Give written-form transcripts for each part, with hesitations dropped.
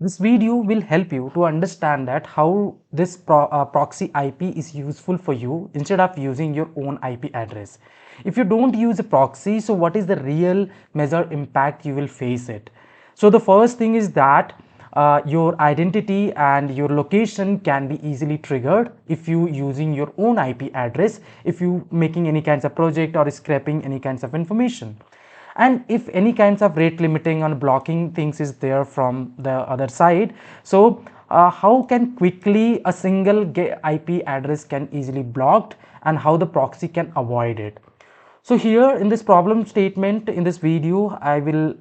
This video will help you to understand that how this proxy IP is useful for you instead of using your own IP address. If you don't use a proxy, so what is the real measure impact you will face it? So the first thing is that your identity and your location can be easily triggered if you using your own IP address, if you making any kinds of project or scraping any kinds of information. And if any kinds of rate limiting or blocking things is there from the other side, so how can quickly a single IP address can easily blocked, and how the proxy can avoid it? So here in this problem statement in this video, I will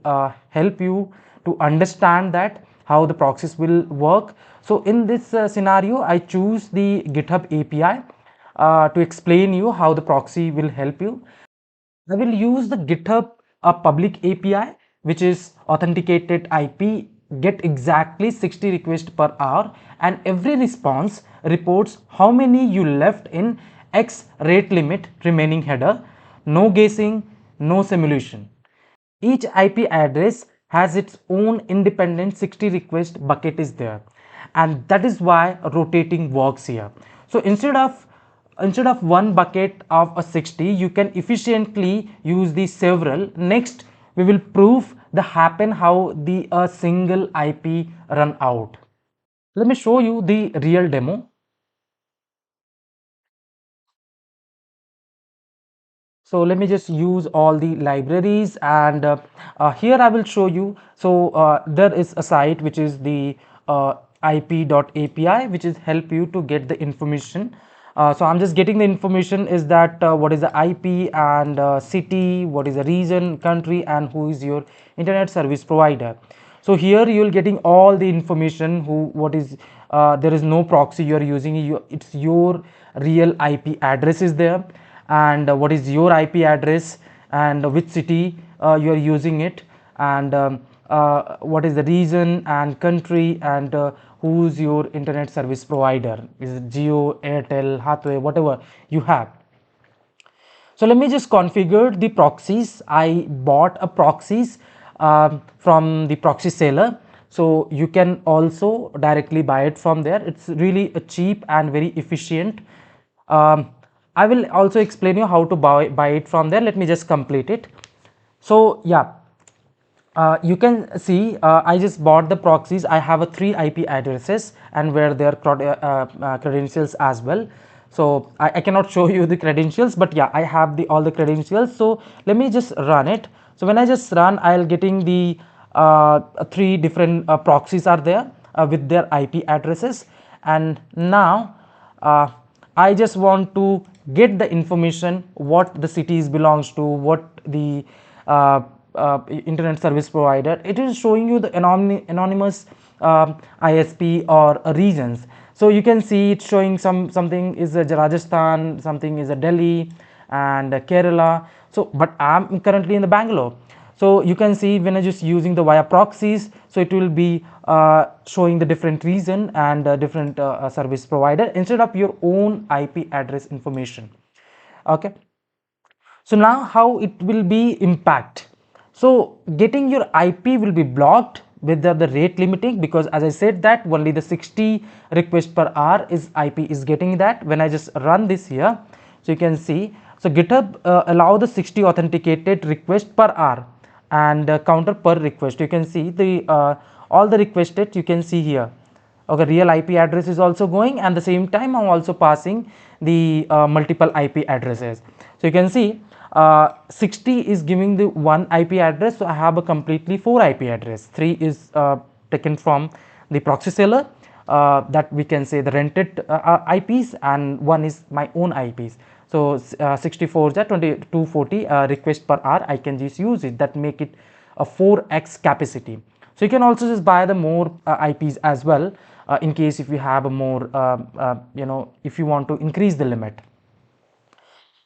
help you to understand that how the proxies will work. So in this scenario, I choose the GitHub API to explain you how the proxy will help you. I will use the GitHub public API, which is authenticated IP, get exactly 60 requests per hour, and every response reports how many you left in X rate limit remaining header. No guessing, no simulation. Each IP address has its own independent 60 request bucket is there, and that is why rotating works here. So instead of one bucket of a 60, you can efficiently use the several. Next we will prove the happen how the a single IP run out. Let me show you the real demo. So let me just use all the libraries, and here I will show you. So there is a site which is the ip.api, which is help you to get the information. So I'm just getting the information is that what is the IP and city, what is the region, country, and who is your internet service provider. So here you will getting all the information, who what is there is no proxy you are using, it's your real IP address is there, and what is your IP address, and which city you are using it, and what is the region and country, and who's your internet service provider, is it Jio, Airtel, Hathway, whatever you have. So let me just configure the proxies. I bought a proxies from the proxy seller, so you can also directly buy it from there. It's really a cheap and very efficient. I will also explain you how to buy it from there. Let me just complete it. So yeah, you can see I just bought the proxies. I have a 3 IP addresses and where their credentials as well. So I cannot show you the credentials, but yeah, I have the all the credentials. So let me just run it. So when I just run, I'll getting the 3 different proxies are there with their IP addresses, and now I just want to get the information what the cities belongs to, what the internet service provider. It is showing you the anonymous ISP or regions. So you can see it's showing something is a Rajasthan, something is a Delhi and Kerala. So but I'm currently in the Bangalore. So you can see when I'm just using the via proxies, so it will be showing the different region and different service provider instead of your own IP address information. Okay, so now how it will be impact. So getting your IP will be blocked with the rate limiting, because as I said that only the 60 request per hour is IP is getting that. When I just run this here, so you can see, so GitHub allow the 60 authenticated request per hour and counter per request. You can see the all the requested, you can see here. Okay, real IP address is also going, and the same time I'm also passing the multiple IP addresses. So you can see 60 is giving the one IP address, so I have a completely 4 IP address. 3 is taken from the proxy seller, that we can say the rented IPs, and 1 is my own IPs. So 64 is 2240 request per hour. I can just use it, that make it a 4x capacity. So you can also just buy the more IPs as well, in case if you have a more if you want to increase the limit.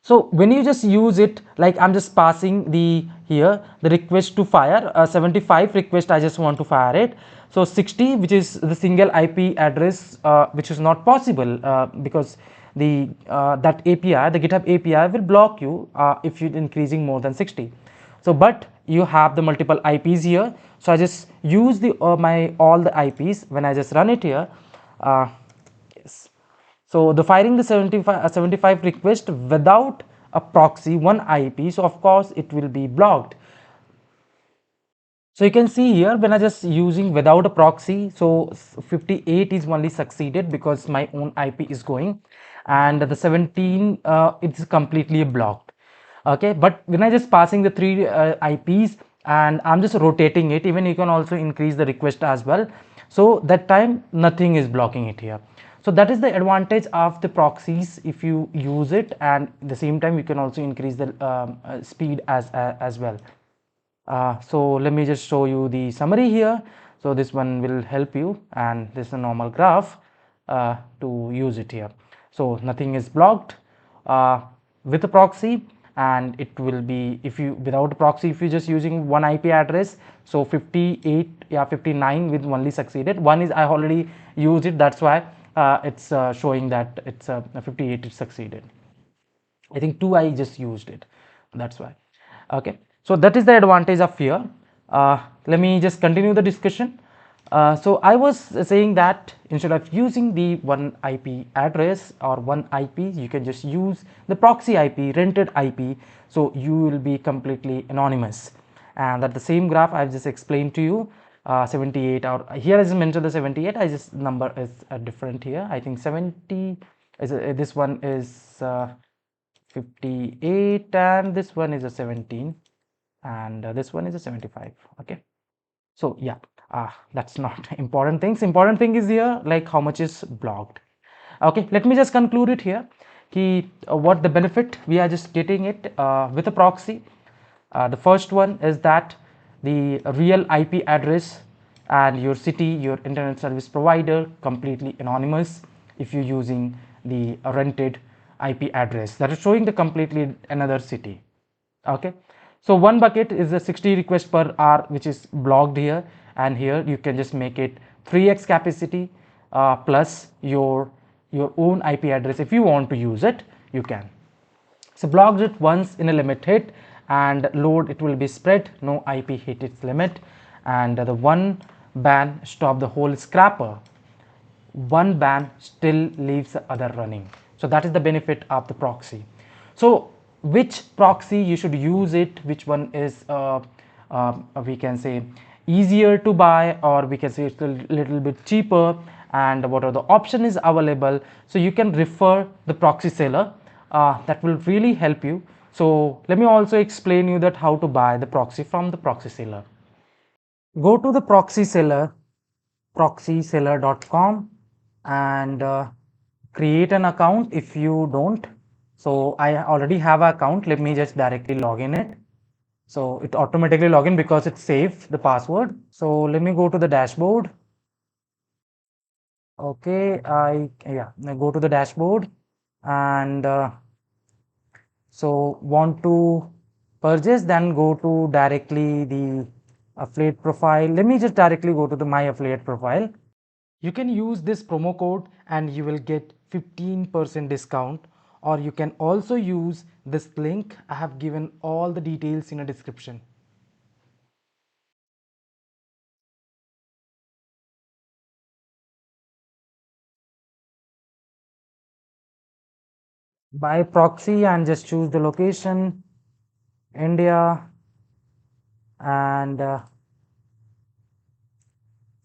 So when you just use it, like I'm just passing the here the request to fire 75 request, I just want to fire it. So 60, which is the single IP address, which is not possible because the that API, the GitHub API will block you if you're increasing more than 60. So but you have the multiple IPs here, so I just use the my all the IPs. When I just run it here, yes. So the firing the 75 request without a proxy, one IP, so of course it will be blocked. So you can see here when I just using without a proxy, so 58 is only succeeded because my own IP is going, and the 17 it's completely blocked. Okay, but when I just passing the three IPs and I'm just rotating it, even you can also increase the request as well. So that time nothing is blocking it here. So that is the advantage of the proxies if you use it, and at the same time you can also increase the speed as well. So let me just show you the summary here. So this one will help you, and this is a normal graph to use it here. So nothing is blocked with a proxy, and it will be, if you without a proxy, if you're just using one IP address, so 58, yeah, 59 with only succeeded. One is I already used it, that's why it's showing that it's 58 it succeeded. I think two I just used it, that's why. Okay, so that is the advantage of here. Let me just continue the discussion. So I was saying that instead of using the one IP address or one IP, you can just use the proxy IP, rented IP, so you will be completely anonymous. And that the same graph I've just explained to you, 78, or here I mentioned the 78, I just number is different here. I think 70 is this one is 58, and this one is a 17, and this one is a 75. Okay, so yeah, that's not important things. Important thing is here like how much is blocked. Okay, let me just conclude it here. What the benefit we are just getting it with a proxy. The first one is that the real IP address and your city, your internet service provider, completely anonymous if you're using the rented IP address that is showing the completely another city. Okay, so one bucket is a 60 requests per hour, which is blocked here, and here you can just make it 3x capacity plus your own IP address. If you want to use it, you can. So blocked it once in a limit hit, and load it will be spread, no IP hit its limit, and the one ban stop the whole scrapper. One ban still leaves the other running. So that is the benefit of the proxy. So which proxy you should use it, which one is we can say easier to buy, or we can say it's a little bit cheaper, and what are the option is available, so you can refer the proxy seller. That will really help you. So let me also explain you that how to buy the proxy from the proxy seller. Go to the proxy seller, proxyseller.com, and create an account if you don't. So I already have an account. Let me just directly log in it. So it automatically log in because it saved the password. So let me go to the dashboard. Okay, I go to the dashboard, and so want to purchase, then go to directly the affiliate profile. Let me just directly go to the my affiliate profile. You can use this promo code and you will get 15% discount, or you can also use this link. I have given all the details in a description. By proxy, and just choose the location, India, and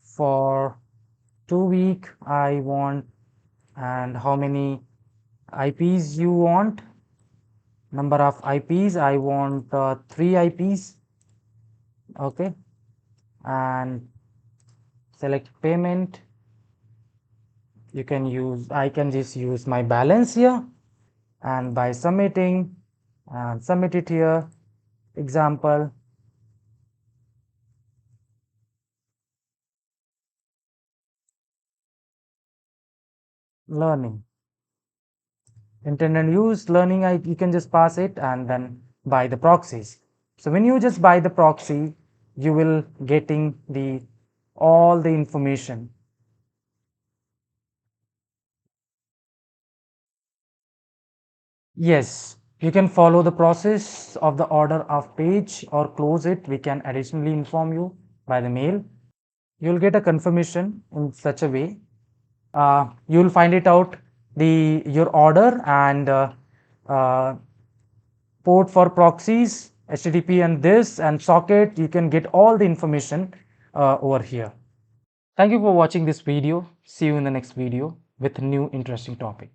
for 2 week I want, and how many IPs you want, number of IPs I want 3 IPs. Okay, and select payment. You can use, I can just use my balance here, and by submitting, and submit it here. Example, learning, internet use learning, you can just pass it and then buy the proxies. So when you just buy the proxy, you will getting the all the information. Yes, You can follow the process of the order of page or close it. We can additionally inform you by the mail. You'll get a confirmation in such a way. You'll find it out your order and uh, port for proxies, HTTP and this and socket. You can get all the information over here. Thank you for watching this video. See you in the next video with a new interesting topic.